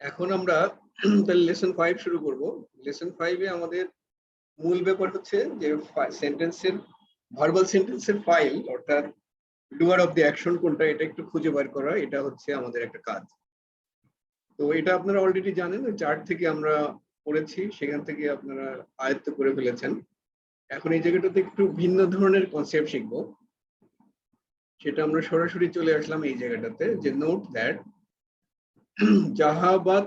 এখন আমরা তাহলে লেসন 5 শুরু করব। লেসন 5 এ আমাদের মূল ব্যাপার হচ্ছে যে সেন্টেন্সের ভার্বাল সেন্টেন্সের ফাইল অর্থাৎ ডুয়ার অফ দি অ্যাকশন কোনটা এটা একটু খুঁজে বের করা, এটা হচ্ছে আমাদের একটা কাজ। তো এটা আপনারা অলরেডি জানেন, ওই চার্ট থেকে আমরা পড়েছি, সেখান থেকে আপনারা আয়ত্ত করে ফেলেছেন। এখন এই জায়গাটাতে একটু ভিন্ন ধরনের কনসেপ্ট শিখবো, সেটা আমরা সরাসরি চলে আসলাম এই জায়গাটাতে, যে নোট দ্যাট জাহাবাত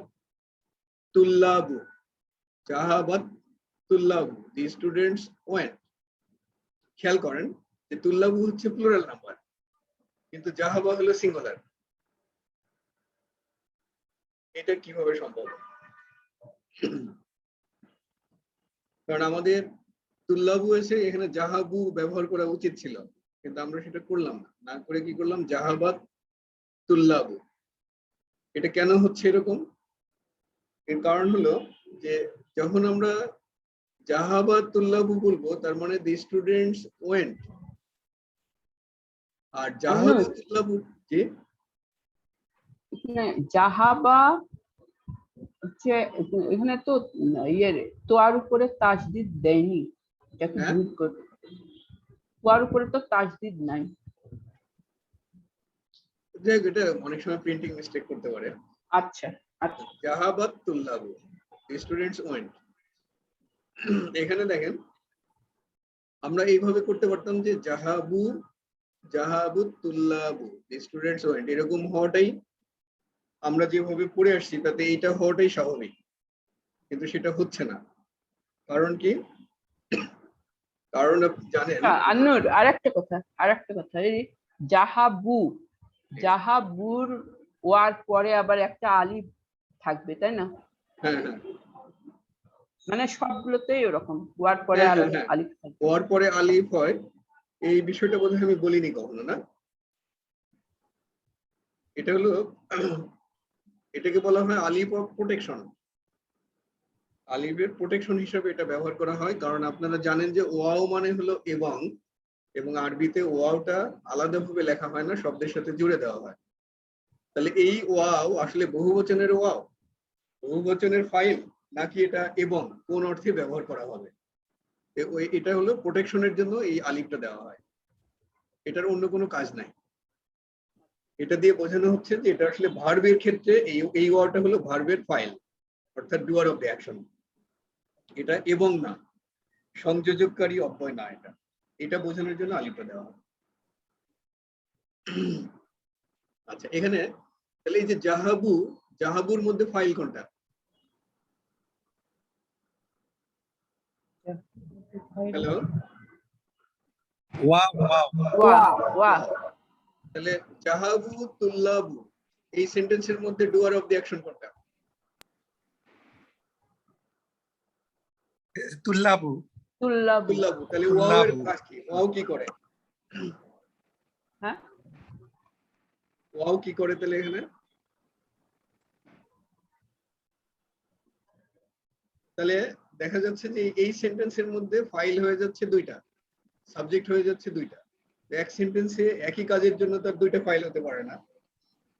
তুল্লাবু, জাহাবাত তুল্লাবু দি স্টুডেন্টস ওয়েন্ট। খেয়াল করেন যে তুল্লাবু হচ্ছে প্লুরাল নাম্বার, কিন্তু জাহাবা হলো সিঙ্গুলার। এটা কিভাবে সম্ভব? কারণ আমাদের তুল্লাবু এসে এখানে জাহাবু ব্যবহার করা উচিত ছিল, কিন্তু আমরা সেটা করলাম না, না করে কি করলাম জাহাবাত তুল্লাবু। এটা কেন হচ্ছে এরকম? এর কারণ হলো যে যখন আমরা জাহাবাত তুল্লাবু বলবো তার মানে দি স্টুডেন্টস ওয়েন্ট, আর জাহাবু তুল্লাবু যে জাহাবা হচ্ছে এখানে তো ইয়ের তোয়ার উপরে তাসদিদ দেয়নি, এটাকে ভুল করে। তোয়ার উপরে তো তাসদিদ নাই। এটা অনেক সময় প্রিন্টিং মিস্টেক করতে পারে। আচ্ছা আচ্ছা, জাহাবাত তুল্লাবু দি স্টুডেন্টস ওয়েন্ট। এখানে দেখেন আমরা এইভাবে করতে পারতাম যে জাহাবু জাহাবু তুল্লাবু দি স্টুডেন্টস ওয়েন্ট, এরকম হওয়াটাই আমরা যেভাবে পড়ে আসছি তাতে এইটা হওয়াটাই স্বাভাবিক, কিন্তু সেটা হচ্ছে না। কারণ কি? কারণ আপনি জানেন আন্নুর আরেকটা কথা এই জাহাবু, জাহাবুর ওয়ার পরে আবার একটা আলিফ থাকবে, তাই না? হ্যাঁ হ্যাঁ, মানে সবগুলোতেই ওরকম ওয়ার পরে আলিফ থাকবে। ওর পরে আলিফ হয়, এই বিষয়টা বোধহয় আমি বলিনি কখনো, না? এটা হলো এটাকে বলা হয় আলিফ অফ প্রোটেকশন। আলিফের প্রোটেকশন হিসেবে এটা ব্যবহার করা হয়, কারণ আপনারা জানেন যে ওয়াও মানে হলো এবং, এবং আরবিতে ওয়াওটা আলাদাভাবে লেখা হয় না, শব্দের সাথে জুড়ে দেওয়া হয়। তাহলে এই ওয়াও আসলে বহুবচনের ওয়াও, বহুবচনের ফাইল, নাকি এটা এবং কোন অর্থে ব্যবহার করা হবে? এটা হলো প্রোটেকশনের জন্য এই আলিফটা দেওয়া হয়, এটার অন্য কোনো কাজ নাই। এটা দিয়ে বোঝানো হচ্ছে যে এটা আসলে ভার্বের ক্ষেত্রে এই ওয়ার্ডটা হলো ভার্বের ফাইল অর্থাৎ ডুয়ার অফ দ্য অ্যাকশন। এটা এবং না, সংযোজককারী অব্যয় না, এটা এটা বোঝানোর জন্য আলিফটা দেওয়া হয়। আচ্ছা, এখানে তাহলে এই যে জাহাবু, জাহাবুর মধ্যে ফাইল কোনটা? হ্যালো, ওয়া ওয়া ওয়া ওয়া। তাহলে জাহাবু তুল্লাবু এই সেন্টেন্সের মধ্যে ডুয়ার অফ দ্য অ্যাকশন কোনটা? তুল্লাবু তুল্লাবু। তুল্লাবু। তাহলে ওয়াও এর কাজ কি? ওয়াও কি করে? হ্যাঁ, ওয়াও কি করে তাহলে এখানে? তাহলে দেখা যাচ্ছে যে এই সেন্টেন্সের মধ্যে ফাইল হয়ে যাচ্ছে দুইটা, সাবজেক্ট হয়ে যাচ্ছে দুইটা। এক সেন্টেন্সে একই কাজের জন্য তার দুইটা ফাইল হতে পারে না।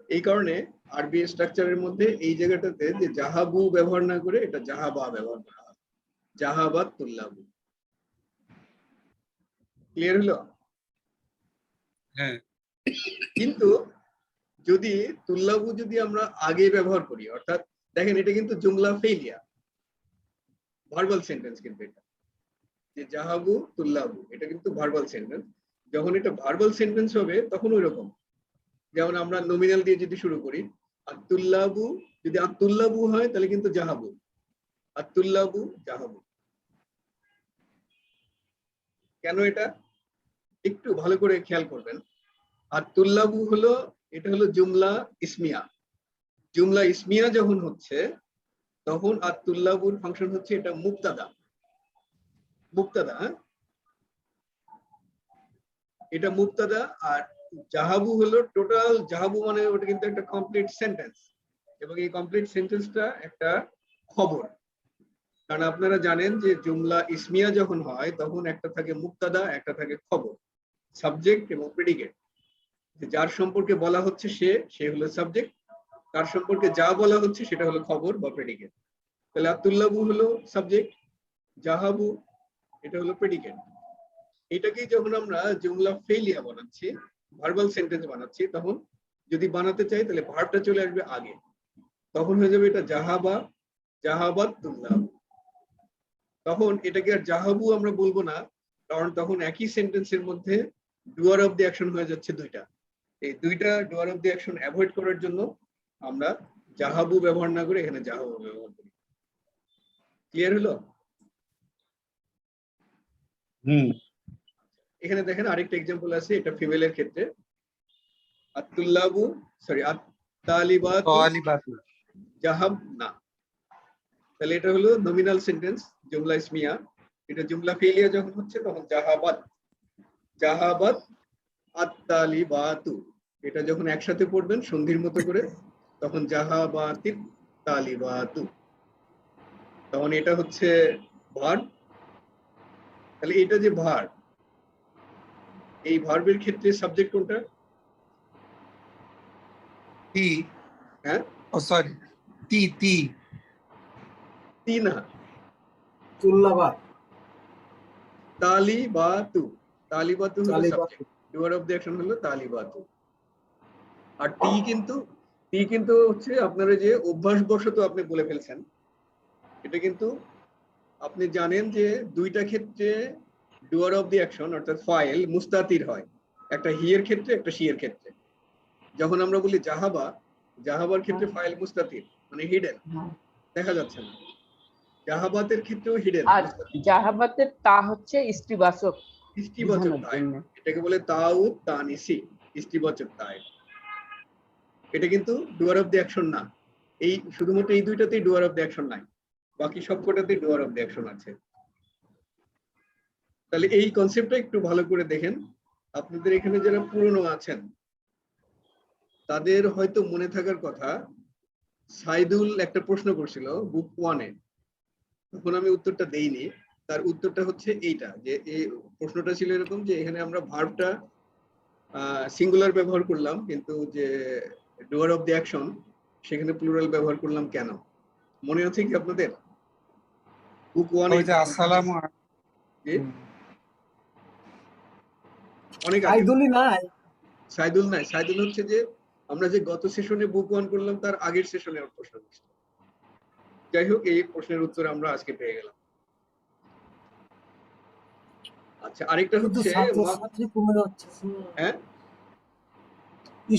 এই কারণে আরবি স্ট্রাকচারের মধ্যে এই জায়গাটাতে যে জাহাবু ব্যবহার না করে এটা জাহাবা ব্যবহার করা হয়, জাহাবাত তুল্লাবু। ক্লিয়ার হলো? হ্যাঁ, কিন্তু যদি তুল্লাবু যদি আমরা আগে ব্যবহার করি, অর্থাৎ দেখেন এটা কিন্তু জুমলা ফেইলিয়া, ভার্বাল সেন্টেন্স, কিন্তু এটা যে জাহাবু তুল্লাবু এটা কিন্তু ভার্বাল সেন্টেন্স। যখন এটা ভার্বাল সেন্টেন্স হবে তখন ওই রকম, যেমন আমরা নমিনাল দিয়ে যদি শুরু করি, আতুল্লাবু, যদি আতুল্লাবু হয় তাহলে কিন্তু জাহাবু, আতুল্লাবু জাহাবু। কেন এটা একটু ভালো করে খেয়াল করবেন। আতুল্লাবু হলো, এটা হলো জুমলা ইসমিয়া। জুমলা ইসমিয়া যখন হচ্ছে তখন আতুল্লাবুর ফাংশন হচ্ছে এটা মুবতাদা, মুবতাদা, হ্যাঁ এটা মুবতাদা। আর জাহাবু হলো টোটাল, জাহাবু মানে ওটা কিন্তু একটা কমপ্লিট সেন্টেন্স, এবং এই কমপ্লিট সেন্টেন্সটা একটা খবর। কারণ আপনারা জানেন যে জুমলা ইসমিয়া যখন হয় তখন একটা থাকে মুবতাদা, একটা থাকে খবর, সাবজেক্ট এবং প্রেডিকেট। যার সম্পর্কে বলা হচ্ছে সে হলো সাবজেক্ট, তার সম্পর্কে যা বলা হচ্ছে সেটা হলো খবর বা প্রেডিকেট। তাহলে আতুল্লাবু হলো সাবজেক্ট, জাহাবু এটা হলো প্রেডিকেট। এটাকেই যখন আমরা জুমলা ফেলিয়া বানাচ্ছি, ভার্বাল সেন্টেন্স বানাচ্ছি, তখন যদি বানাতে চাই তাহলে ভার্বটা চলে আসবে আগে, তখন হয়ে যাবে এটা জাহাবা, জাহাবাত তুল্লাব। তখন এটাকে আর জাহাবু আমরা বলবো না, কারণ তখন একই সেন্টেন্সের মধ্যে ডুয়ার অফ দি অ্যাকশন হয়ে যাচ্ছে দুইটা। এই দুইটা ডুয়ার অফ দি অ্যাকশন অ্যাভয়েড করার জন্য আমরা জাহাবু ব্যবহার না করে এখানে জাহাবু ব্যবহার করি। ক্লিয়ার হলো? এখানে দেখেন আরেকটা এক্সাম্পল আছে, এটা ফিমেলের ক্ষেত্রে। আতুল্লাবু সরি আত-তালিবাতু তালিবাতু জাহাব না। তাহলে এটা হলো নমিনাল সেন্টেন্স, জুমলা ইসমিয়া। এটা জুমলা ফেলিয়া যখন হচ্ছে তখন জাহাবাত, জাহাবাত আত-তালিবাতু। এটা যখন একসাথে পড়বেন সন্ধির মতো করে তখন জাহাবাতিত তালিবাতু। তখন এটা হচ্ছে ভার্ব। তাহলে এটা যে ভার্ব, এই ভার্বের ক্ষেত্রে সাবজেক্ট কোনটা? তি, হ্যাঁ, ও সরি, তি তি তি না, তুল্লাবাত, তালিবাতু। তালিবাতু হলো তালিবাতু। সাবজেক্ট, ডুয়ার অফ দি অ্যাকশন হলো তালিবাতু। আর টি কিন্তু হচ্ছে আপনারা যে অভ্যাসবশত আপনি বলে ফেলছেন, এটা কিন্তু আপনি জানেন যে দুইটা ক্ষেত্রে ডুয়ার অফ দি অ্যাকশন অর্থাৎ ফাইল মুস্তাতির হয়, একটা হি এর ক্ষেত্রে একটা শি এর ক্ষেত্রে। যখন আমরা বলি জাহাবা, জাহাবার ক্ষেত্রে ফাইল মুস্তাতির মানে হিডেন, দেখা যাচ্ছে না। জাহাবাতের ক্ষেত্রেও হিডেন, আর জাহাবাতের তা হচ্ছে স্ত্রীবাচক ইস্তিবাচক বোঝানোর তাই, জন্য। এটাকে বলে তাউ তানিসি, ইস্তিবাচক তাই। এটা কিন্তু ডুয়ার অফ দি অ্যাকশন না। এই শুধুমাত্র এই দুইটাতেই ডুয়ার অফ দি অ্যাকশন নাই, বাকি সবকটাতেই ডুয়ার অফ দি অ্যাকশন আছে। তাহলে এই কনসেপ্টটা একটু ভালো করে দেখেন। আপনাদের এখানে যারা পুরনো আছেন তাদের হয়তো মনে থাকার কথা, সাইদুল একটা প্রশ্ন করছিল বুক 1-এ, তখন আমি উত্তরটা দেইনি। তার উত্তরটা হচ্ছে এইটা, যে এই প্রশ্নটা ছিল এরকম যে এখানে আমরা ভার্বটা সিঙ্গুলার ব্যবহার করলাম, কিন্তু যে ডুয়ার অফ দি অ্যাকশন সেখানে প্লুরাল ব্যবহার করলাম কেন? মনে আছে কি আপনাদের? বুক 1-এ ওই যে আসসালামু অনেক আগে। সাইদুলি নাই, সাইদুল নাই, সাইদুল হচ্ছে যে আমরা যে গত সেশনে বুক 1 করলাম তার আগের সেশনে প্রশ্ন করছিল। যাই হোক, এই প্রশ্নের উত্তর আমরা আজকে পেয়ে গেলাম। আচ্ছা, আরেকটা কিন্তু হচ্ছে ছাত্রছাত্রী কমে যাচ্ছে। হ্যাঁ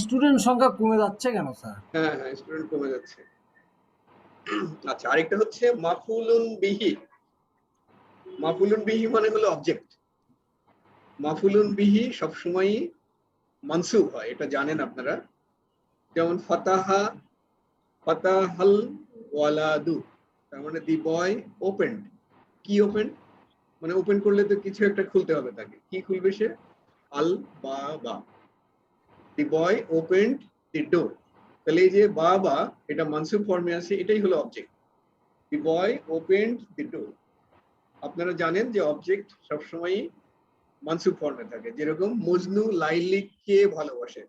স্টুডেন্ট সংখ্যা কমে যাচ্ছে কেন স্যার? হ্যাঁ হ্যাঁ স্টুডেন্ট কমে যাচ্ছে। আচ্ছা, আরেকটা হচ্ছে মাফুলুন বিহি। মাফুলুন বিহি মানে হলো অবজেক্ট। মাফুলুন বিহি সবসময়ই মানসুব হয়, এটা জানেন আপনারা। যেমন ফাতাহা, ফাতাহাল ওয়ালাদু, তার মানে দি বয় ওপেন্ড। কি ওপেন? মানে ওপেন করলে তো কিছু একটা খুলতে হবে তাকে, কি খুলবে সে? আল বাবা, দি বয় ওপেন্ড দি ডোর। তাহলে এই যে বাবা এটা মানসুব ফর্মে আছে, এটাই হলো অবজেক্ট। দি বয় ওপেন্ড দি ডোর। আপনারা জানেন যে অবজেক্ট সবসময়ই মানসুব ফর্মে থাকে, যেরকম মজনু লাইলিকে ভালোবাসে,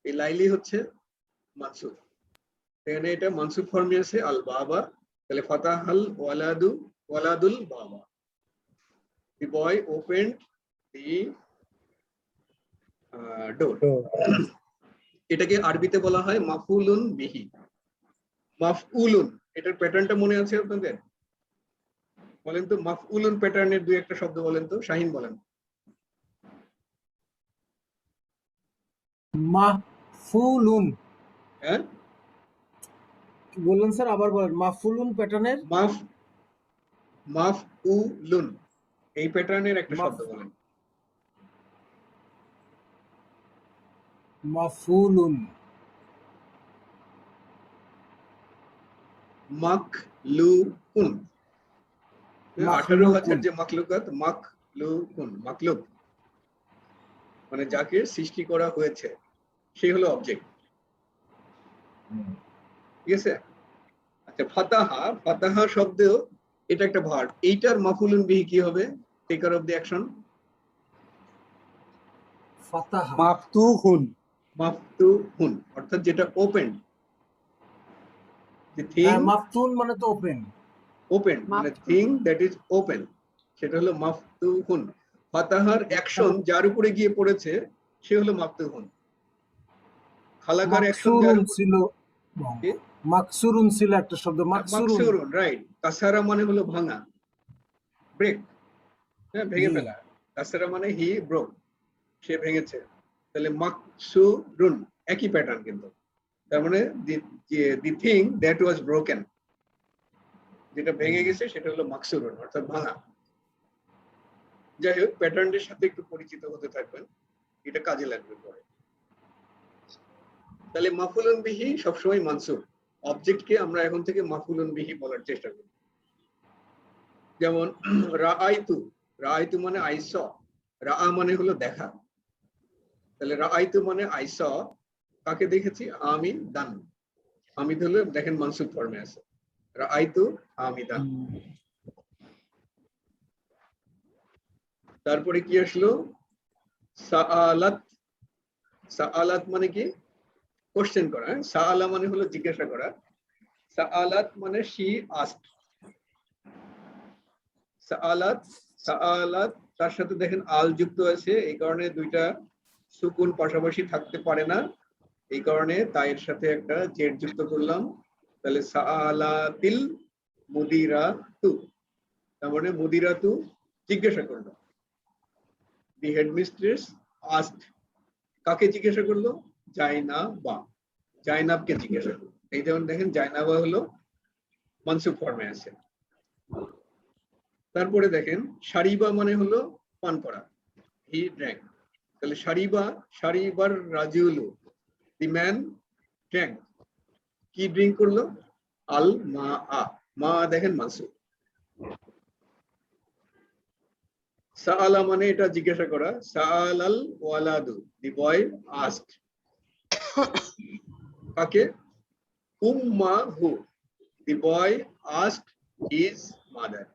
এই লাইলি হচ্ছে মানসুব, এখানে এটা মানসুব ফর্মে আছে আল বাবা। তাহলে ফাতাহাল ওয়ালাদু, ওয়ালাদুল বাবা, দি বয় ওপেন্ড দি ডোর। এটাকে আরবিতে বলা হয় মাফউলুন বিহি। মাফউলুন, এটার প্যাটার্নটা মনে আছে আপনাদের? বলেন তো মাফউলুন প্যাটার্নের দুই একটা শব্দ বলেন তো, শাহিন বলেন। মাফুলুন, হ্যাঁ কি বললেন স্যার? আবার বলেন। মাফুলুন প্যাটার্নের, মাফউলুন এই প্যাটার্নের একটা শব্দ বলেন। মাফুলুন, মাকলুকুন। 18,000 মাখলুকুন। যে মাখলুকাত, মাকলুকুন, মাকলুক মানে যাকে সৃষ্টি করা হয়েছে, সে হলো অবজেক্ট। ঠিক আছে? আচ্ছা, ফাতাহা, ফাতাহা শব্দ এটা একটা ভার্ব, এইটার মাফুলুন বিহি কি হবে? টেকার অফ দি অ্যাকশন ফাতাহা, মাফতুহুন, মাফতুহুন, অর্থাৎ যেটা ওপেন। the thing মাফতুন মানে তো ওপেন। open মানে thing that is open সেটা হলো মাফতুহুন। ফাতাহার অ্যাকশন যার উপরে গিয়ে পড়েছে সে হলো মাফতুহুন। খালাকার অ্যাকশন যার মাকসুরুন উপর ছিল, মাকসুরুন ছিল একটা শব্দ, মাকসুরুন। মাকসুরুন, রাইট। কাসারা মানে হলো ভাঙা, ব্রেক, হ্যাঁ, ভেঙে জি। ফেলা। কাসারা মানে হি ব্রোক, সে ভেঙেছে। তাহলে মাকসুরুন একই প্যাটার্ন কিন্তু। তার মানে দি থিং দ্যাট ওয়াজ ব্রোকেন, যেটা ভেঙে গেছে সেটা হলো মাকসুরুন অর্থাৎ ভাঙা। যাই হোক, প্যাটার্নের সাথে একটু পরিচিত হতে থাকবেন, এটা কাজে লাগবে পরে। তাহলে মাফুলুন বিহি সবসময় মানসুব, অবজেক্টকে আমরা এখন থেকে মাফুলুন বিহি বলার চেষ্টা করি। যেমন রাআইতু, রাআইতু মানে আই স, রাআ মানে হলো দেখা। তাহলে রাআইতু মানে আই স, কাকে দেখেছি? হামিদান। হামিদ হলো দেখেন মানসুব ফর্মে আছে, রাআইতু হামিদান। তারপরে কি আসলো? সাআলাত, সাআলাত মানে কি? কোশ্চেন করা। সাআলা মানে হলো জিজ্ঞাসা করা, সাআলাত মানে শি আস্কড। সাআলাত, সাআলাত তার সাথে দেখেন আল যুক্ত আছে, এই কারণে দুইটা সুকুন পাশাপাশি থাকতে পারে না, এই কারণে তাইয়ের সাথে একটা জেড যুক্ত করলাম। তাহলে সাআলাতিল মুদিরাতু, তার মানে মুদিরাতু জিজ্ঞাসা করলো। দি হেডমিস্ট্রেস আস্কড, কাকে জিজ্ঞাসা করলো? জাইনাবা, জাইনাবকে জিজ্ঞাসা করলো। এই যেমন দেখেন জাইনাবা হলো মানসুব ফর্মে আছে। তারপরে দেখেন শারিবা মানে হলো পান করা, হি ড্র্যাঙ্ক। তাহলে শারিবা, শারিবার রাজিউলু, দি ম্যান ড্র্যাঙ্ক, কি ড্রিঙ্ক করলো? আল মা আ, মা দেখেন মানসুব। সাআলা মানে এটা জিজ্ঞাসা করা, সাআলাল ওয়ালাদু, দি বয় আস্কড, কাকে? উম্মাহু, দি বয় আস্কড হিজ মাদার।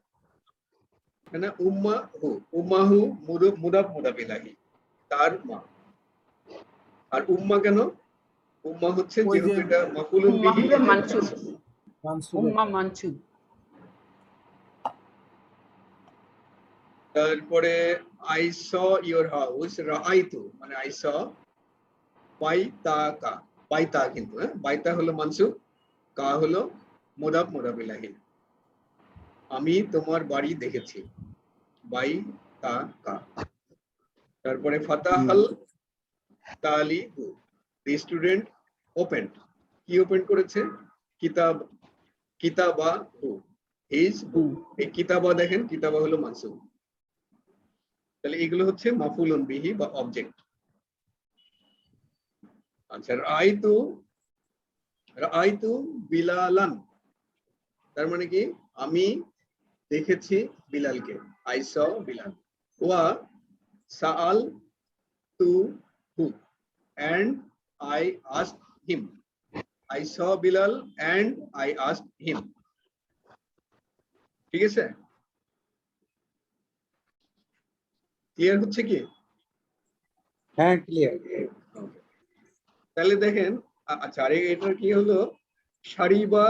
না, উম্মাহু, উম্মাহু মুদাফ মুদাফ ইলাইহি, তার মা। আর উম্মা কেন? উম্মা হচ্ছে ওই যেহেতু যে এটা মাফুলুন উম্মা বিহি, হলো মানসুব, মানসুবের। উম্মা মানসুব। তারপরে আই স ইওর হাউস, রাআইতু মানে আই স বাইতাকা, বাইতা কিন্তু, হ্যাঁ, বাইতা হলো মানসুব, কা হলো মুদাফ মুদাফ ইলাইহি। আমি তোমার বাড়ি দেখেছি, বাইতাকা। তারপরে ফাতাহাল তালিবু, দি স্টুডেন্ট ওপেন্ড, কি ওপেন করেছে? কিতাব, কিতাবা হু, হিজ বুক। এই কিতাবা দেখেন, কিতাবা হলো মানসুব। তাহলে এগুলো হচ্ছে মাফুলুন বিহি বা অবজেক্ট। আচ্ছা, রাআইতু, রাআইতু বিলালান, তার মানে কি? আমি দেখেছি বিলালকে, আই স বিলাল। ওয়া সাআল to who, and I asked him. I saw Bilal and I asked him. ঠিক আছে? ক্লিয়ার হচ্ছে কি? হ্যাঁ ক্লিয়ার। Okay. তাহলে দেখেন, আচ্ছা, আরে এটার কি হলো? শারিবা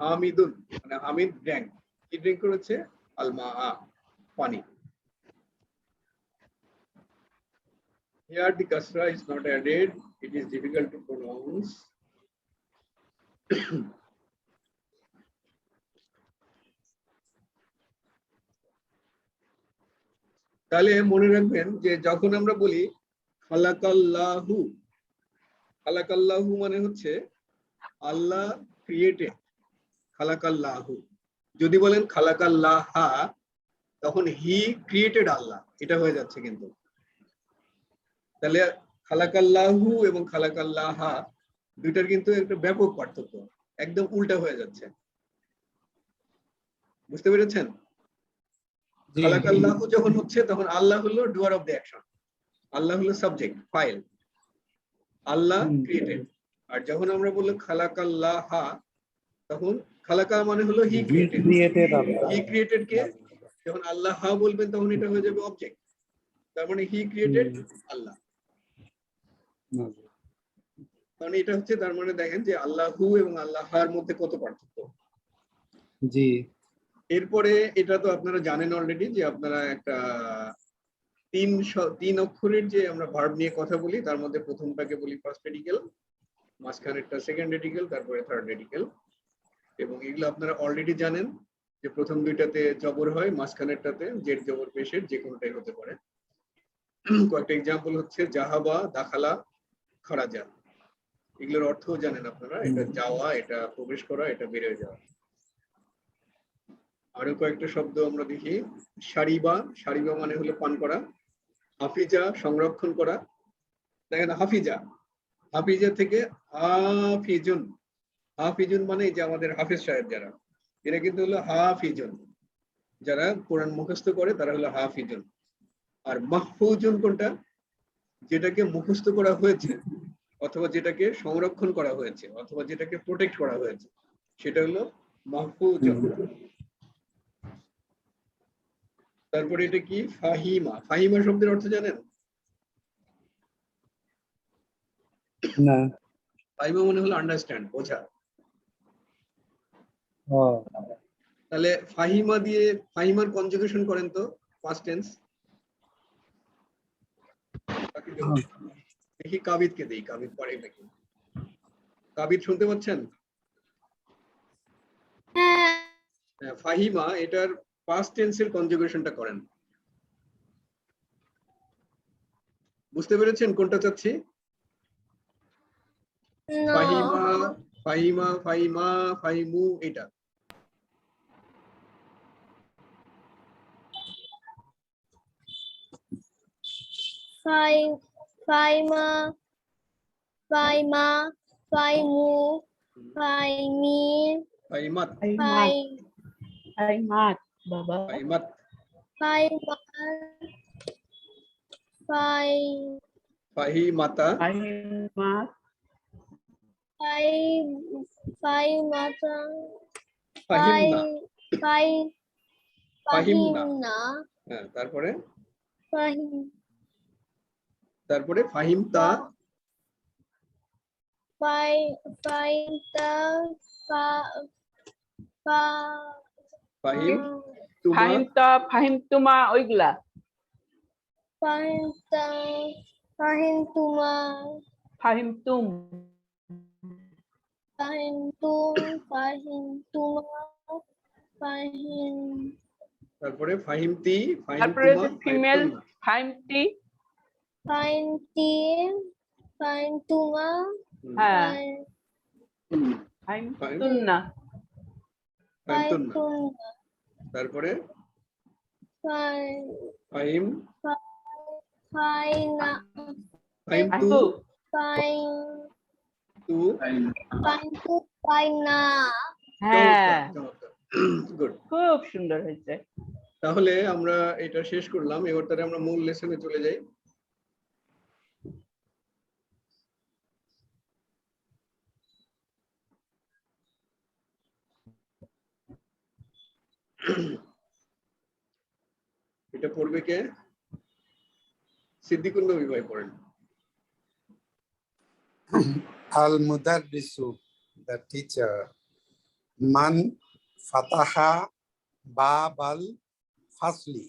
হামিদুন মানে হামিদ ড্রিঙ্ক, কি ড্রিঙ্ক করেছে? আলমা, পানি। Here the kasra is not added, it is difficult to pronounce. তাহলে মনে রাখবেন যে যখন আমরা বলি খালাকাল্লাহু, খালাকাল্লাহু মানে হচ্ছে আল্লাহ ক্রিয়েটেড, খালাকাল্লাহু। যদি বলেন খালাকাল্লাহা, তখন হি ক্রিয়েটেড আল্লাহ, এটা হয়ে যাচ্ছে কিন্তু। তাহলে খালাকাল্লাহু এবং খালাকাল্লাহা দুইটার কিন্তু একটা ব্যাপক পার্থক্য, একদম উল্টা হয়ে যাচ্ছে। বুঝতে পেরেছেন? খালাকাল্লাহু যখন হচ্ছে তখন আল্লাহ হলো ডুয়ার অফ দ্য অ্যাকশন, আল্লাহ হলো সাবজেক্ট, ফাইল, আল্লাহ ক্রিয়েটেড। আর যখন আমরা বললাম খালাকাল্লাহা, তখন খালাকা মানে হলো হি ক্রিয়েটেড, হি ক্রিয়েটেড কে? যখন আল্লাহ বলবেন তখন এটা হয়ে যাবে অবজেক্ট, তার মানে হি ক্রিয়েটেড আল্লাহ। কারণ এটা হচ্ছে তার মানে দেখেন যে আল্লাহু এবং আল্লাহর মধ্যে কত পার্থক্য। জি এরপরে এটা তো আপনারা জানেন অলরেডি যে আপনারা একটা তিন অক্ষরের যে আমরা ভার্ব নিয়ে কথা বলি, তার মধ্যে প্রথমটাকে বলি ফার্স্ট রেডিকেল, মাঝখানেরটা সেকেন্ড রেডিকেল, তারপরে থার্ড রেডিকেল। এবং এগুলো আপনারা অলরেডি জানেন যে প্রথম দুইটাতে জবর হয়, মাঝখানেরটাতে জের জবর পেশের যে কোনোটাই হতে পারে। কয়েকটা এক্সাম্পল হচ্ছে জাহাবা, দাখালা, খারাজা। এগুলোর অর্থও জানেন আপনারা, এটা যাওয়া, এটা প্রবেশ করা, এটা বের হয়ে যাওয়া। আরো কয়েকটা শব্দ আমরা দেখি, সারিবা, সারিবা মানে হলো পান করা, হাফিজা সংরক্ষণ করা। দেখেন হাফিজা, হাফিজা থেকে হাফিজুন, হাফিজুন মানে এই যে আমাদের হাফিজ সাহেব যারা, এরা কিন্তু হলো হাফিজুন, যারা কোরআন মুখস্থ করে তারা হলো হাফিজুন। আর মাহফুজুন কোনটা? যেটাকে মুখস্থ করা হয়েছে অথবা যেটাকে সংরক্ষণ করা হয়েছে অথবা যেটাকে প্রোটেক্ট করা হয়েছে, সেটা হলো মাহফুজুন। তারপরে এটা কি? ফাহিমা। ফাহিমা শব্দের অর্থ জানেন? না ফাহিমা মানে হলো আন্ডারস্ট্যান্ড, বোঝা। ও তাহলে ফাহিমা দিয়ে ফাহিমার কনজুগেশন করেন তো, পাস্ট টেন্স। দেখি কাবিদকে দেই, কাবিদ পারে নাকি? কাবিদ শুনতে পাচ্ছেন? হ্যাঁ, ফাহিমা এটার পাস্ট টেন্সের কনজুগেশনটা করেন। বুঝতে পেরেছেন কোনটা চাচ্ছি? ফাহিমা, ফাহিমা, ফাহিমা, ফাহিমু, এটা। ফাইমা, ফাইমা, ফাইমু, ফাইমি, ফাহিমাত, ফাইমাত, ফাইমাত বাবা, ফাহিমাত, ফাইমা, ফাই, ফাহিমাতা, ফাইমাত, ফাই, ফাইমাতা, ফাই, ফাহিমনা, ফাই, ফাহিমনা। ফাহিমনা, হ্যাঁ, তারপরে ফাহিম, তারপরে ফাহিমতা, ফাই, ফাইমতা, ফা, ফা, ফাহিম তুমা, ফাহিমতা, ফাহিমতুমা, ওইগুলা। ফাহিমতা, ফাহিমতুমা, ফাহিমতুম, ফাহিমতুম, ফাহিমতুমা, ফাহিম, তারপরে ফাহিমতি, তারপরে ফাহিমতুমা, ফিমেল ফাহিমতুন্না। ফাহিমতি, ফাহিমতি, ফাহিমতুমা, হ্যাঁ, ফাহিম, ফাহিমতুন্না, ফাহিমতুন্না। ফাহিমতুন্না, তারপরে ফাহিম, ফাহিম, ফাইনা, ফাহিমতু, আহু, ফাহিম, তু। ফাহিমতু, ফাইনা। হ্যাঁ, গুড। খুব সুন্দর হয়েছে। তাহলে আমরা এটা শেষ করলাম, এবার তাহলে আমরা মূল লেসনে চলে যাই। এটা পড়বে কে? সিদ্দিকুর নবী ভাই পড়েন। al mudarrisu the teacher, man fataha babal fasli,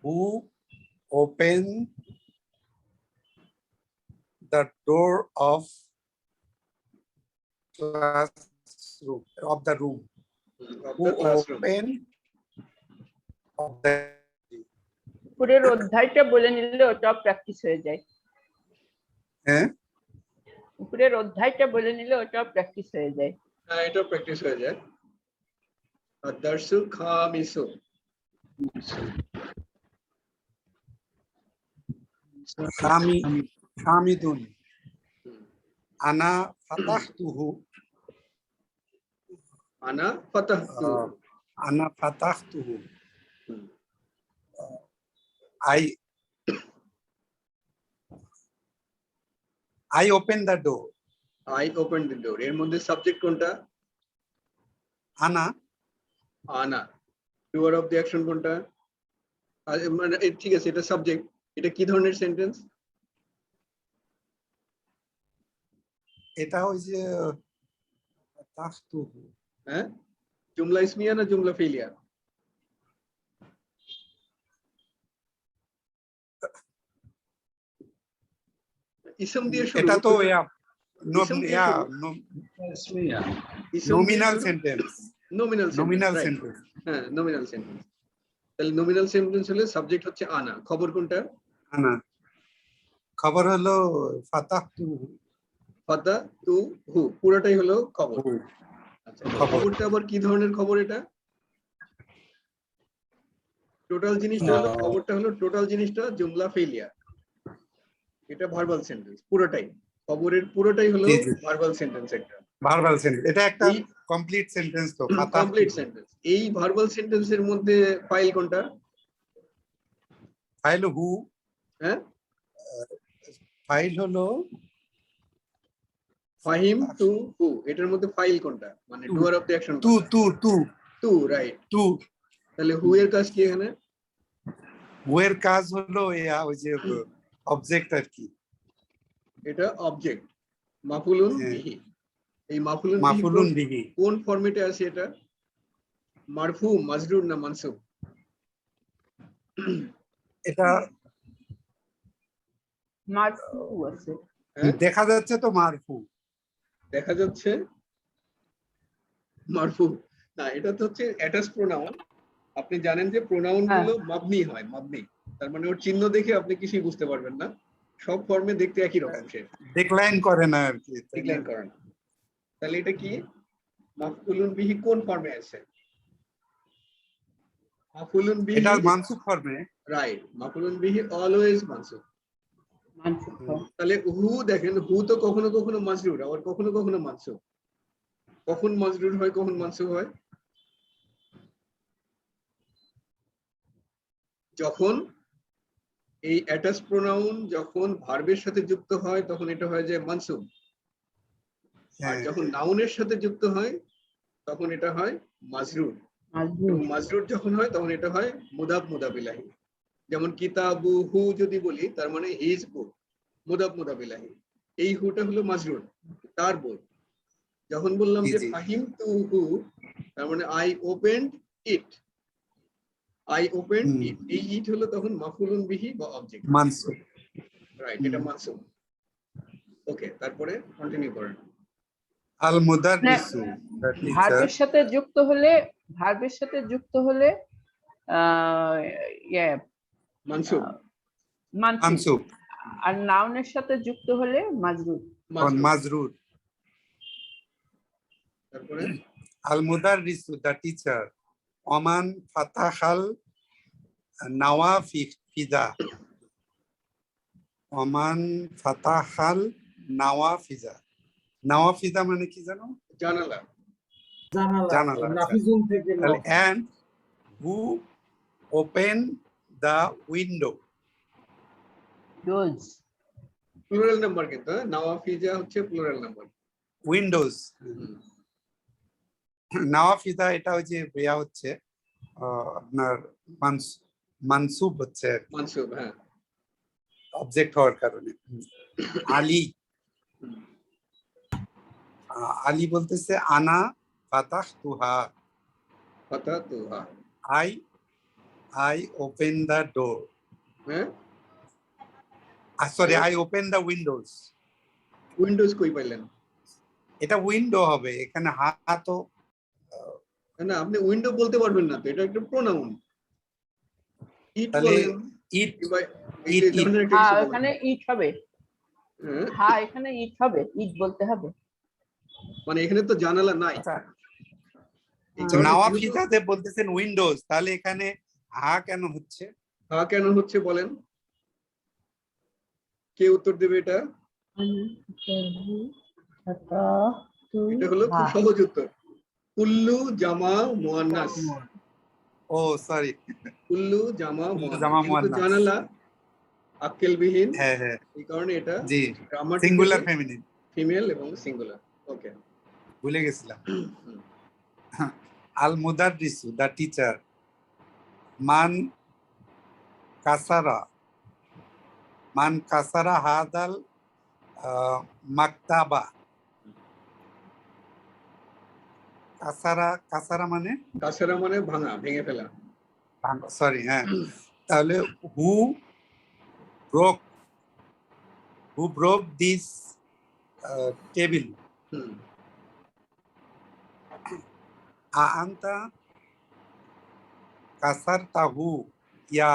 who opened the door of classroom of the room, who opened of the পুরের অধ্যায়টা বলে নিলে ওটা প্র্যাকটিস হয়ে যায়। হ্যাঁ পুরের অধ্যায়টা বলে নিলে ওটা প্র্যাকটিস হয়ে যায়। হ্যাঁ, এটা প্র্যাকটিস হয়ে যায়। আর দারসু খামিসু, hamidun, ana fatahtuhu, আনা ফাতাহতু, ana fatahtuhu, I opened the door. I open the door. এর মধ্যে সাবজেক্ট কোনটা? Ana, আনা। ডুয়ার অফ দ্য অ্যাকশন কোনটা? মানে ঠিক আছে, এটা সাবজেক্ট। এটা কি ধরনের সেন্টেন্স? এটা ওই যে ফাতাহতুহু হ্যাঁ, জুমলা ইসমিয়া না জুমলা ফিলিয়া? ইসম দিয়ে শুরু। এটা তো ইসম দিয়ে শুরু। ইসম nominal sentence. Nominal nominal sentence. Sentence. হ্যাঁ, নমিনাল সেন্টেন্স। তাহলে নমিনাল সেন্টেন্স হলে সাবজেক্ট হচ্ছে আনা, খবর কোনটা? আনা। খবর হলো ফাতাহতুহু। ফাতা তু হু, পুরোটাই হলো খবর। হু। আচ্ছা, খবর। খবরটা আবার কি ধরনের খবর এটা? টোটাল জিনিসটা হলো, খবরটা হলো টোটাল জিনিসটা জুমলা ফেলিয়া, এটা ভার্বাল সেন্টেন্স পুরোটাই। খবরের পুরোটাই হলো জি, জি। ভার্বাল সেন্টেন্স একটা। Verbal sentence. এটা একটা এই কমপ্লিট সেন্টেন্স তো কমপ্লিট ফাতাহতুহু। সেন্টেন্স। এই ভার্বাল সেন্টেন্সের মধ্যে ফাইল কোনটা? ফাইল হু। হ্যাঁ, ফাইল হলো ফাহিম টু হু, এটার মধ্যে ফাইল কোনটা, মানে টু। ডুয়ার অফ দ্য অ্যাকশন টু টু টু টু, রাইট। টু। তাহলে হু এর কাজ কি এখানে? হু এর কাজ হলো ওই যে অবজেক্ট আর কি। এটা অবজেক্ট, মাফুলুন হ্যাঁ। বিহি। এই মাফুলুন বিহি মাফুলুন বিহি। কোন ফরম্যাটে আছে এটা? মারফু, মাজরুর না মানসুব? এটা মারফু আছে। হ্যাঁ, দেখা যাচ্ছে তো মারফু। দেখা যাচ্ছে মারফু না, এটা তো হচ্ছে অ্যাটাচ প্রোনাউন। আপনি জানেন যে প্রোনাউন হ্যাঁ। গুলো মাবনি হয়, মাবনি। তার মানে ওর চিহ্ন দেখে আপনি কিছুই বুঝতে পারবেন না, সব ফর্মে দেখতে একই রকম, সে ডিক্লাইন করে না আর কি। ডিক্লাইন করে না। তাহলে এটা কি মাফউলুন বিহি কোন ফর্মে আছে? মাফউলুন বিহি, এটা মানসুব ফর্মে। রাইট, মাফউলুন বিহি অলওয়েজ মানসুব। মানসুব হয়। তাহলে হু দেখেন, হু তো কখনো কখনো মাজরুর, আবার কখনো কখনো মানসুব। কখন মাজরুর হয়, কখন মানসুব হয়? যখন এই অ্যাটাচ প্রোনাউন যখন ভার্বের সাথে যুক্ত হয় তখন এটা হয় যে মানসুব, আর হ্যাঁ। যখন নাউনের সাথে যুক্ত হয় তখন এটা হয় মাজরুর। এবং মাজরুর যখন হয় তখন এটা হয় মুদাফ মুদাফ ইলাহি। যেমন কিতাবু হু যদি বলি, তার মানে হিজ বুক, মুদাফ মুদাফ ইলাহি। এই হুটা হলো মাজরুর, তার বই। যখন বললাম জি, যে জি। ফাহিম তু হু, তার মানে I opened it, I opened hmm. It. এই ইট হলো তখন মাফউলুন বিহি বা অবজেক্ট, মানসুব। রাইট, এটা মানসুব। ওকে, তারপরে কন্টিনিউ করেন। আল মুদাররিসু দ্য টিচার। ভার্বের সাথে যুক্ত হলে, ভার্বের সাথে যুক্ত হলে ইয়ে মানসুব, মানসুব, মানসুব। আর নাউনের সাথে যুক্ত হলে মাজরুর। মাজরুর। মাজরুর। তারপরে আল মুদাররিসু দ্য টিচার ওমান ফাতাহাল নাওয়াফিজা। ওমান ফাতাহাল নাওয়াফিজা। নাওয়াফিজা মানে কি জানো? জানালা। জানালা জানালা, আচ্ছা। নাফিজুন থেকে নাও। and who opened the window. Dose. Plural number কিন্তু, হ্যাঁ, নাওয়াফিজা হচ্ছে প্লুরাল নাম্বার। উইন্ডোজ। নাওয়াফিজা এটা ওই যে ইয়া হচ্ছে আপনার মানসুব হচ্ছে মানসুব, হ্যাঁ। অবজেক্ট হওয়ার কারণে। আলী, আলী বলতেছে আনা ফাতাহতুহা। ফাতাতুহা, I open the door. হ্যাঁ। Sorry, I open the windows. Windows কই পাইলেন? এটা উইন্ডো হবে, এখানে হা তো না, আপনি উইন্ডো বলতে পারবেন না তো, এটা একটা প্রোনাউন। ইট তাহলে বলেন, ইট, কিংবা এই ইট, যে ইট। ধরনের একটা হ্যাঁ, কিছু বলেন। এখানে ইট হবে। হ্যাঁ, হ্যাঁ, এখানে ইট হবে, ইট বলতে হবে। মানে এখানে তো জানালা নাই। আচ্ছা, এই কারণে নাওয়াফিজাতে বলতেছেন উইন্ডোজ, তাহলে এখানে হা কেন হচ্ছে? হ্যাঁ কেন হচ্ছে বলেন, কে উত্তর দেবে এটা? এটা হলো খুব সহজ উত্তর, কুল্লু জামা মুয়ান্নাস। ও সরি, কুল্লু জামা জামা মুয়ান্নাস, যেহেতু মুয়ান্নাস। জানালা আক্কেলবিহীন, হ্যাঁ, হ্যাঁ, এই কারণে এটা জি, গ্রামাটিক্যালি সিঙ্গুলার ফেমিনিন। ফিমেল এবং সিঙ্গুলার। ওকে, ভুলে গেছিলাম। আল মুদাররিসু দ্য টিচার মান কাসারা হাদাল মাকতাবা। কাসারা কাসারা মানে কাসারা মানে ভাঙা, ভেঙে ফেলা। সরি, হ্যাঁ, তাহলে who broke this table. Hmm, আন্তা কাসারতাহু ইয়া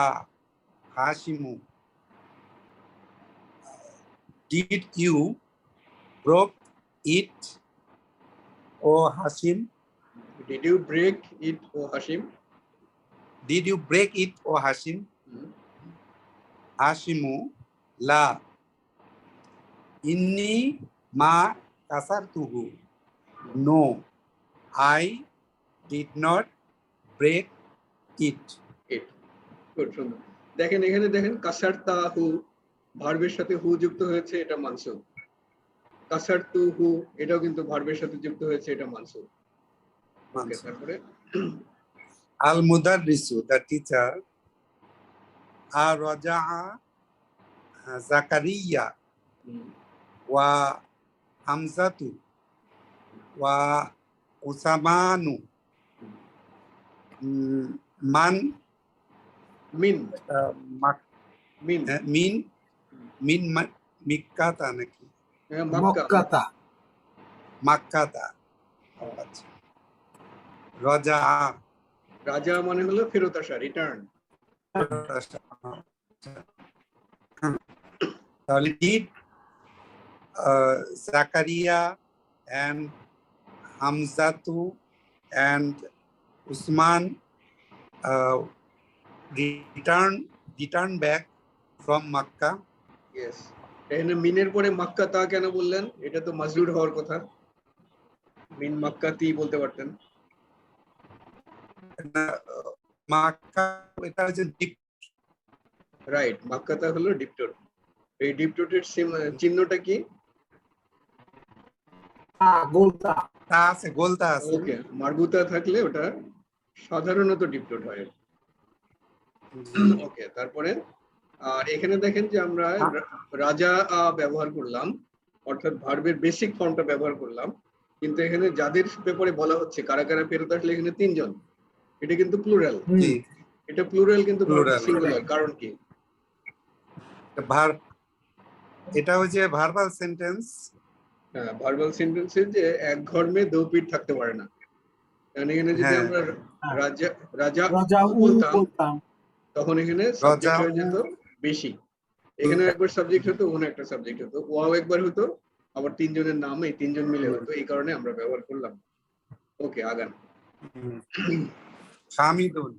হাশিমু, did you broke it O Hashim? Did you break it O Hashim? Did you break it O Hashim? Hmm, হাসিমু লা ইন্নি মা কাসারতুহু, no I did not break it. It. Good, সুন্দর। দেখেন এখানে দেখেন কাসারতাহু ভার্বের সাথে হু যুক্ত হয়েছে, এটা মানসুব। কাসারতুহু এটাও কিন্তু ভার্বের সাথে যুক্ত হয়েছে, এটা মানসুব। ওকে, তারপরে আল মুদাররিসু, দ্য টিচার, আর রাজাআ জাকারিয়া হুম, ওয়া হামজাতু ওয়া উসামানু মান মিন মাক- মিন মিন মিক্কাতা নাকি হ্যাঁ, মক্কা। মক্কাতা। মাক্কাতা। ও আচ্ছা, রাজাআ রাজা মানে হলো ফেরত আসা, রিটার্ন। তাহলে did Zakaria and Hamzatu and Usman return back from Makkah? Yes. এখানে মিনের পরে মাক্কা তা কেন বললেন? এটা তো মাজরুর হওয়ার কথা। মিন মাক্কাতি বলতে পারতেন। Makkah এটা হচ্ছে রাইট, মাক্কাতা হলো ডিপটোট। এই ডিপটোটের চিহ্নটা কি? গোলতা। তা আছে, গোলতা আছে। ওকে, মারবুতা থাকলে ওটা সাধারণত ডিপটোট হয়। ওকে, তারপরে আর এখানে দেখেন যে আমরা রাজা ব্যবহার করলাম, অর্থাৎ ভার্বের বেসিক ফর্মটা ব্যবহার করলাম, কিন্তু এখানে যাদের ব্যাপারে বলা হচ্ছে কারা কারা ফেরত আসলে এখানে 3 জন, এটা কিন্তু প্লুরাল। জি, এটা প্লুরাল কিন্তু Plural. সিঙ্গুলার, কারণ কি? ভার্ব, এটা হচ্ছে ভার্বাল সেন্টেন্স। হ্যাঁ, ভার্বাল সেন্টেন্সে যে এক ঘর্মে দো পিঠ থাকতে পারে না। কারণ এখানে যদি হ্যাঁ। আমরা রাজা রাজা রাজা উ বলতাম বলতাম। তখন এখানে রাজা সাবজেক্ট হয়ে উ। যেত বেশি। এখানে একবার সাবজেক্ট হতো, ওখানে একটা সাবজেক্ট হতো, ওয়াও একবার হতো, আবার 3 জনের নাম এই 3 জন মিলে হতো, এই কারণে আমরা ব্যবহার করলাম। ওকে, আগান। হামিদুন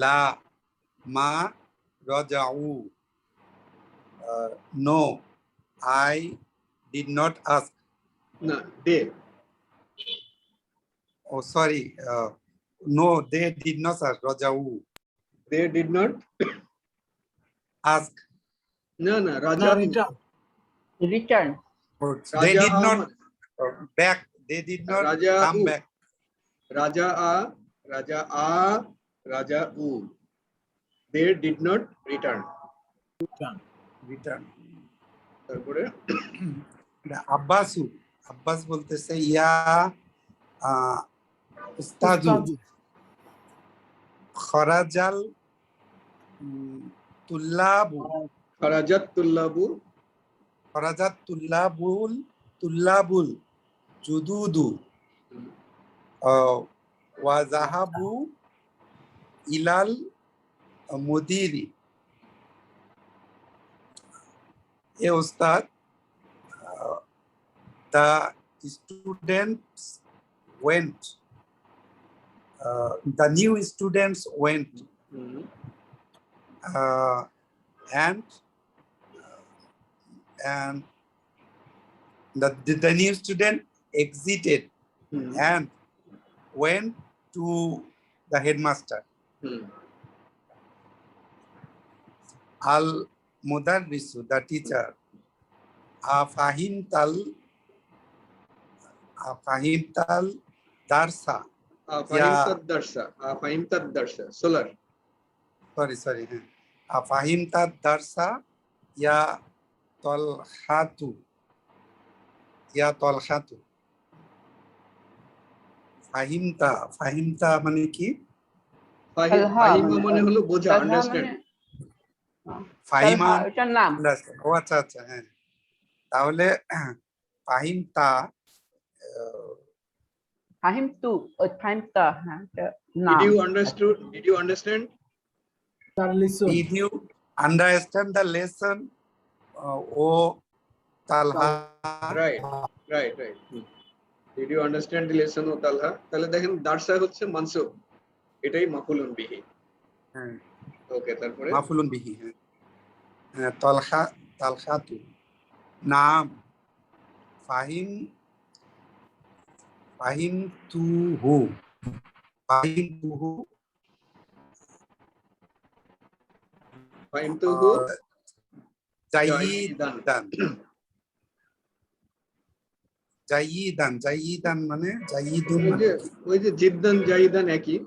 লা মা রাজাউ, no I did not ask. না, they. Oh, sorry. No, they did not ask. Rajau they did not ask. না না, না, রাজা রিটার্ন। রিটার্ন। They রাজা did not back. They did not রাজা come উ। back. রাজা রাজা উ। They did not return. Return. তারপরে Abbasu. Abbas বলতেছে ইয়া উস্তাদু খরাজাল তুল্লাবু, খারাজাত তুল্লাবু খরাজাত তুল্লাবুল জুদুদু ওয়া যাহাবু ইলাল মুদিরি। এ ওস্তাদ, the students went, the new students went, and the new student exited and went to the headmaster. Al mudarrisu, the teacher, afahimtal darsa. আফাহিমতাদ দারসা সোলার। Sorry. Afahimtat darsa ya tolhatu. ফাহিমতা ফাহিমতা মানে কি? তালহা ফাহিমা মানে হলো বোঝা, তালহা আন্ডারস্ট্যান্ড। মানে ফাহিমান তালহা এটার নাম। ও আচ্ছা আচ্ছা, হ্যাঁ। তাহলে ফাহিমতা ফাহিমতা, হ্যাঁ এটা Did নাম। you understood? Did you understand? Sir listen Did you understand the lesson? ও Talha. Right, right, right. Did you understand the lesson of Talha? তাহলে দেখেন দারসা হচ্ছে মানসুব, এটাই মাফুলুন বিহি। হ্যাঁ, ওকে, তারপরে মাফুলুন বিহি। হ্যাঁ, হ্যাঁ, তালহা তালহাতু নাম। ফাহিম ফাহিমতুহু ফাহিমতুহু ফাহিমতুহু জাইদান জাইদান জাইদান মানে জাইদুন ওই মানে যে কি? ওই যে জিদ্দান জাইদান একই,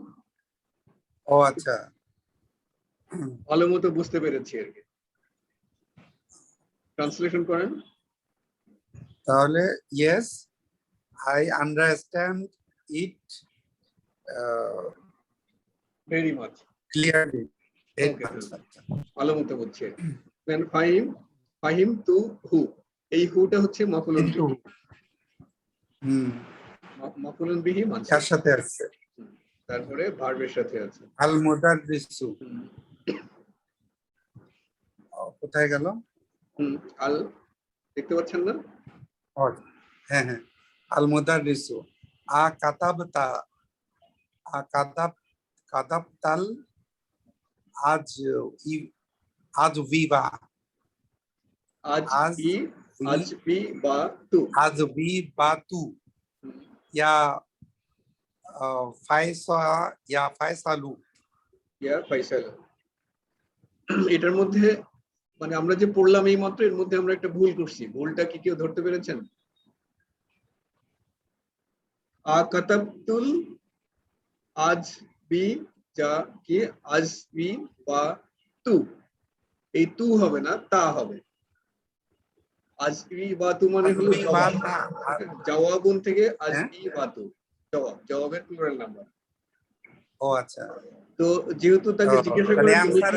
ও আচ্ছা, ভালো মতো বুঝতে পেরেছি আর কি। ট্রান্সলেশন করেন। তাহলে yes I understand it very much. Clearly. Okay, ভালো মতো বুঝছি। দেন ফাহিম তু হু, এই হুটা হচ্ছে মাফুলুন কিন্তু বিহি। মাফুলুন বিহি মানসুব। কার সাথে আছে? তারপরে ভার্বের সাথে আছে। আল মুদাররিসু কোথায় গেল? আল দেখতে পাচ্ছেন না? হ্যাঁ হ্যাঁ, আল মুদাররিসু আ কাতাবতা কাতাবতাল আজ আজ বিবা আজ বি বা তু। আজ বি বাতু ইয়া ফায়সালু। ইয়া ফাইসাল। এটার মধ্যে মানে আমরা যে পড়লাম এই মাত্র, এর মধ্যে আমরা একটা ভুল করছি। ভুলটা কি কেউ ধরতে পেরেছেন? আ কাতাবতুল আজ বি যা কি আজ বি বা তু, এই তু হবে না, তা হবে। আজবি বা তু মানে হলো আজবি বা জবাব। তা। জওয়াবুন থেকে হ্যাঁ? আজবি বা তু, জবাবের প্লুরাল নাম্বার। ও আচ্ছা, তো যেহেতু তাকে জিজ্ঞাসা তাহলে করেন answer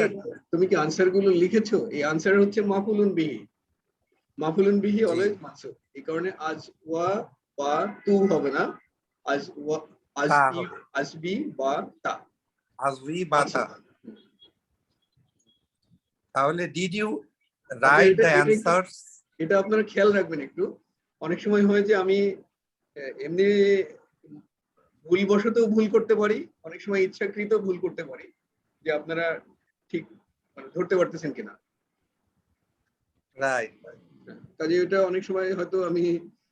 তুমি কি আনসার গুলো লিখেছো, এই আনসার হচ্ছে মাফুলুন বিহি। মাফুলুন বিহি অলওয়েজ মানসুব, এই কারণে আজ ওয়া বা তু হবে না, আজ ওয়া তা আজবি হবে। আজবি বা তা। আজবি বা তা। তাহলে ডিড ইউ আচ্ছা, রাইট দ্য অ্যানসার্স? এটা আপনারা খেয়াল রাখবেন একটু। অনেক সময় হয় যে আমি এমনি ভুলবশত ভুল করতে পারি, অনেক সময় ইচ্ছাকৃত ভুল করতে পারি, যে আপনারা ঠিক মানে ধরতে পারতেছেন কিনা। রাইট। কাজে এটা অনেক সময় হয়তো আমি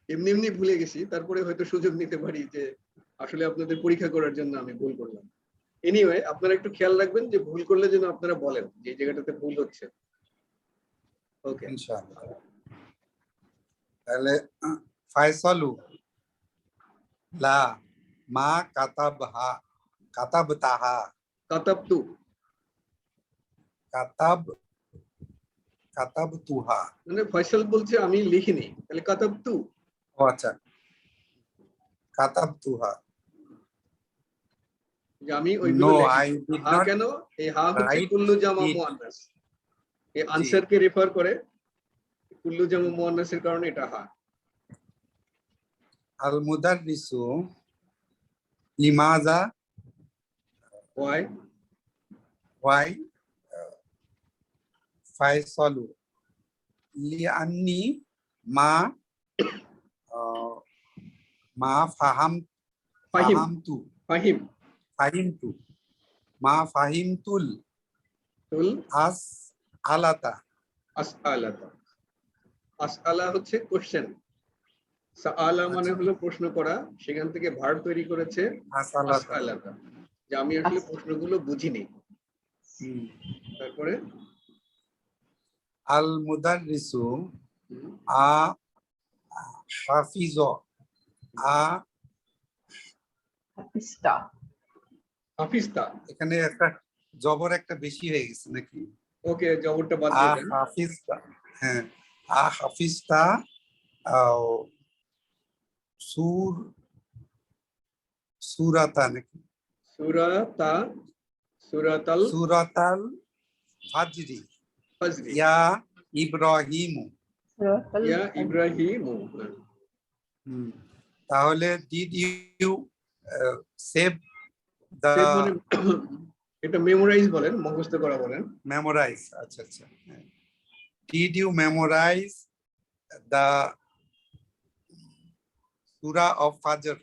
এমনি এমনি ভুলে গেছি, তারপরে হয়তো সুযোগ নিতে পারি যে আসলে আপনাদের পরীক্ষা করার জন্য আমি ভুল করলাম। এনিওয়ে, আপনারা একটু খেয়াল রাখবেন যে ভুল করলে যেন আপনারা বলেন যে এই জায়গাটাতে ভুল হচ্ছে। ওকে, ইনশাআল্লাহ। তাহলে ফায়সালু লা মা কাতাবহা কাতাবতাহা কাতাবতু কাতাবতুহা। মানে ফয়সাল বলছে আমি লিখিনি, তাহলে কাতাবতু। ও আচ্ছা, কাতাবতুহা। যে আমি ওইগুলো নো লিখি। আই ডিড হা নট কেন? এই হা হচ্ছে রাইট কুল্লু জামা ইট। মুআন্নাস, এই আনসারকে রেফার করে। কুল্লু জামা মুআন্নাসের কারণে এটা হা। আল মুদাররিসু লিমাযা ওয়াই ওয়াই ফায়সালু লিআন্নি মা মা ফাহিম ফাহামতু ফাহিম ফাহিমতু মা ফাহিমতুল তুল আস আলাতা। আসআলাতা। আসআলা হচ্ছে কোশ্চেন, সাআলা মানে হলো প্রশ্ন করা, সেখান থেকে ভার্ব তৈরি করেছে আসালাতা। আসআলাতা, যে আমি আসলে প্রশ্নগুলো বুঝিনি। তারপরে আল মুদাররিসু আ হাফিজ আ হাফিজতা। হাফিজতা। এখানে একটা জবর একটা বেশি হয়ে গেছে নাকি? ওকে, জবরটা বাদ আ দিয়ে দেন। হাফিজতা, হ্যাঁ, আ হাফিজতা সুরাতা নাকি সুরাতা সুরাতাল সুরাতাল ফাজরি ফাজরি ইয়া ইব্রাহিমু। ইয়া ইব্রাহিমু। হুম, তাহলে did you save the Save মানে এটা মেমোরাইজ বলেন, মুখস্থ করা বলেন। মেমোরাইজ? আচ্ছা আচ্ছা, ডিড ইউ মেমোরাইজ দ্য সূরা অফ ফাজর?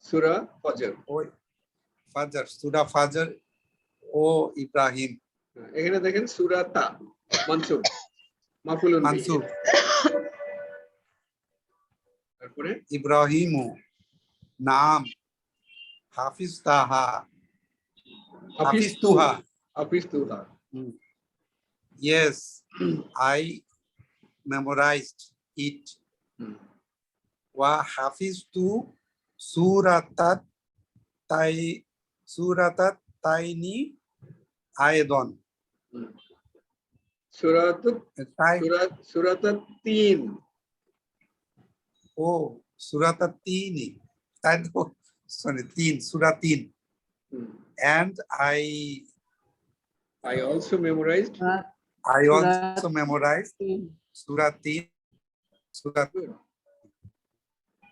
সূরা ফজর। ও ফাজর, সূরা ফাজর ও ইব্রাহিম। এখানে দেখেন সূরাতা মানসুব, মাফউলুন বিহি। মানসুব। তারপরে ইব্রাহিমু নাম হাফিজতাহা হাফিজতুহা। হাফিজতুহা। Yes, I memorized it. Wa hafiztu suratat taini aidon. সূরাতাত তিন। Oh, suratat tini. তাই তো, sorry, surah 3. And I also memorized I also memorized surah 3. surah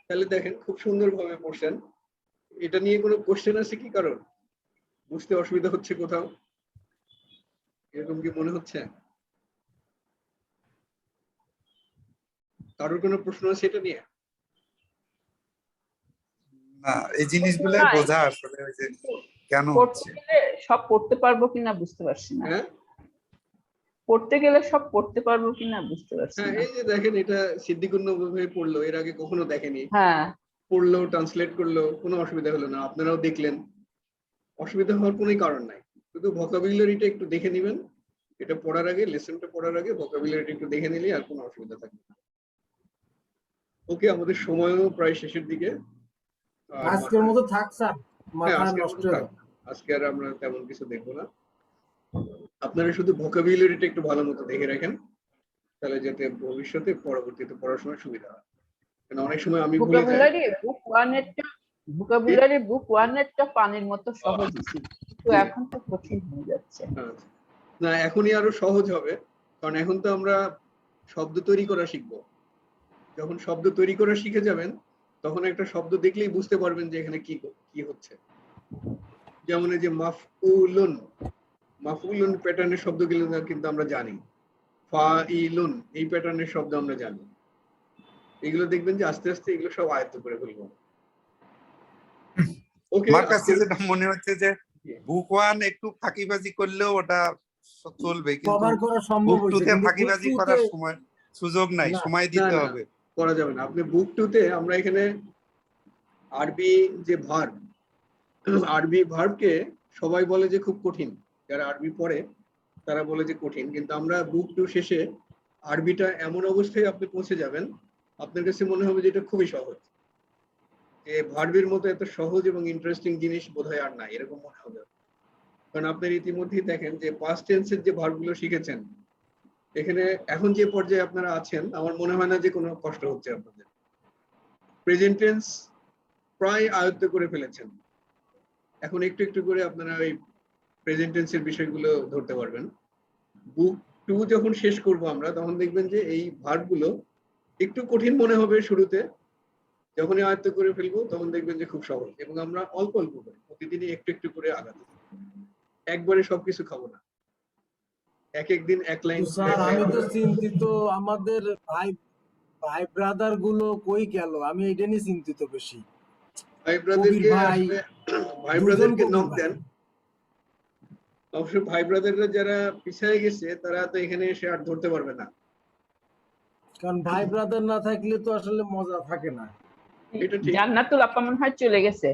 তাহলে দেখেন খুব সুন্দরভাবে পড়ছেন। এটা নিয়ে কোনো কোশ্চেন আছে কি কারণ? বুঝতে অসুবিধা হচ্ছে কোথাও? এরকম কি মনে হচ্ছে? কারোর কোনো প্রশ্ন আছে এটা নিয়ে? না, এই জিনিসগুলো বোঝা আসলে ওই যে কেন হচ্ছে। সব পড়তে পারবো কিনা বুঝতে পারছি না। হ্যাঁ, পড়তে গেলে সব পড়তে পারবো কিনা বুঝতে পারছি হ্যাঁ, না। এই যে দেখেন এটা সিদ্দিকুর নবী পড়লো, এর আগে কখনো দেখেনি, হ্যাঁ, পড়লো, ট্রান্সলেট করলো, কোনো অসুবিধা হলো না। আপনারাও দেখলেন, অসুবিধা হওয়ার কোনো কারণ নাই। শুধু ভোকাবুলারিটা একটু দেখে নেবেন, এটা পড়ার আগে, লেসনটা পড়ার আগে ভোকাবুলারিটা একটু দেখে নিলে আর কোনো অসুবিধা থাকবে না। ওকে, আমাদের সময়ও প্রায় শেষের দিকে। আজকের মতো থাক স্যার, হ্যাঁ, মাথা আজকের নষ্ট মতো হয়ে থাক। আজকে আর আমরা তেমন কিছু দেখবো না। আপনারা শুধু ভোকাবুলারিটা একটু ভালো মতো দেখে রাখেন, তাহলে যাতে ভবিষ্যতে পরবর্তীতে পড়াশোনার সুবিধা হয়। কারণ অনেক সময় আমি ভুলে যাই। ভোকাবুলারি বুক 1 এরটা পানির মতো সহজ ছিল, তো এখন তো কঠিন হয়ে যাচ্ছে। না, এখনই আরো সহজ হবে, কারণ এখন তো আমরা শব্দ তৈরি করা শিখবো। যখন শব্দ তৈরি করা শিখে যাবেন, তখন একটা শব্দ দেখলেই বুঝতে পারবেন যে এখানে কি কি হচ্ছে। যেমন এই যে মাফউলুন, মাফউলুন প্যাটার্নের শব্দগুলো কিন্তু আমরা জানি। ফাইলুন, এই প্যাটার্নের শব্দ আমরা জানি। এগুলো দেখবেন যে আস্তে আস্তে এগুলো সব আয়ত্ত করে ফেলবো। ওকে, আমার কাছে যেটা মনে হচ্ছে যে বুক 1 একটু ফাঁকিবাজি করলেও ওটা চলবে, কিন্তু কভার করা সম্ভব বুক 2 হয়েছে, তে কিন্তু ফাঁকিবাজি বুক করার 2 সময় সুযোগ নাই, না, সময় দিতে না, হবে। করা যাবে না। আপনি বুক 2 তে আমরা এখানে আরবি যে ভার্ব, আরবি ভার্বকে সবাই বলে যে খুব কঠিন, যারা আরবি পড়ে তারা বলে যে কঠিন, কিন্তু আমরা বুক 2 শেষে আরবিটা এমন অবস্থায় আপনি পৌঁছে যাবেন, আপনার কাছে মনে হবে যে এটা খুবই সহজ, যে ভার্বের মতো এত সহজ এবং ইন্টারেস্টিং জিনিস বোধহয় আর নাই, এরকম মনে হবে। কারণ আপনার ইতিমধ্যেই দেখেন যে পাস্ট টেন্সের যে ভার্বগুলো শিখেছেন, এখানে এখন যে পর্যায়ে আপনারা আছেন, আমার মনে হয় না যে কোনো কষ্ট হচ্ছে আপনাদের। প্রেজেন্ট টেন্স প্রায় আয়ত্ত করে ফেলেছেন, এখন একটু একটু করে আপনারা ওই প্রেজেন্ট টেন্সের বিষয়গুলো ধরতে পারবেন। বুক 2 যখন শেষ করব আমরা, তখন দেখবেন যে এই ভার্বগুলো একটু কঠিন মনে হবে শুরুতে, যখনই আয়ত্ত করে ফেলবো তখন দেখবেন যে খুব সহজ, এবং আমরা অল্প অল্প করে প্রতিদিনই একটু একটু করে আগাতে, একবারে সবকিছু খাবো না, এক এক দিন এক লাইন। স্যার আমি তো চিন্তিত, আমাদের ভাই ভাই ব্রাদার গুলো কই গেল, আমি এটা নিয়ে চিন্তিত বেশি। ভাই ব্রাদারকে ভাই, আসলে ভাই দুজন ব্রাদারকে কবির নক ভাই। দেন। অবশ্য ভাই ব্রাদাররা যারা পিছায় গেছে তারা তো এখানে এসে আর ধরতে পারবে না, কারণ ভাই ব্রাদার না থাকলে তো আসলে মজা থাকে না। এটা ঠিক। জান্নাতুল আপা মনে হয় চলে গেছে।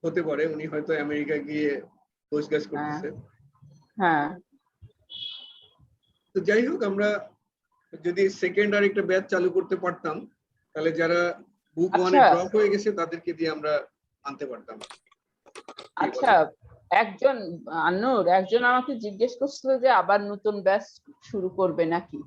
হতে পারে উনি হয়তো আমেরিকা গিয়ে খোঁজগাছ করতেছে। হ্যাঁ, তো যাই হোক, আমরা যদি সেকেন্ড আর একটা ব্যাচ চালু করতে পারতাম, তাহলে যারা বুক 1 এ আচ্ছা। ড্রপ হয়ে গেছে তাদেরকে দিয়ে আমরা আনতে পারতাম। আচ্ছা, একজন আন্নুর একজন আমাকে জিজ্ঞেস করছিল যে আবার নতুন ব্যাচ শুরু করবে নাকি।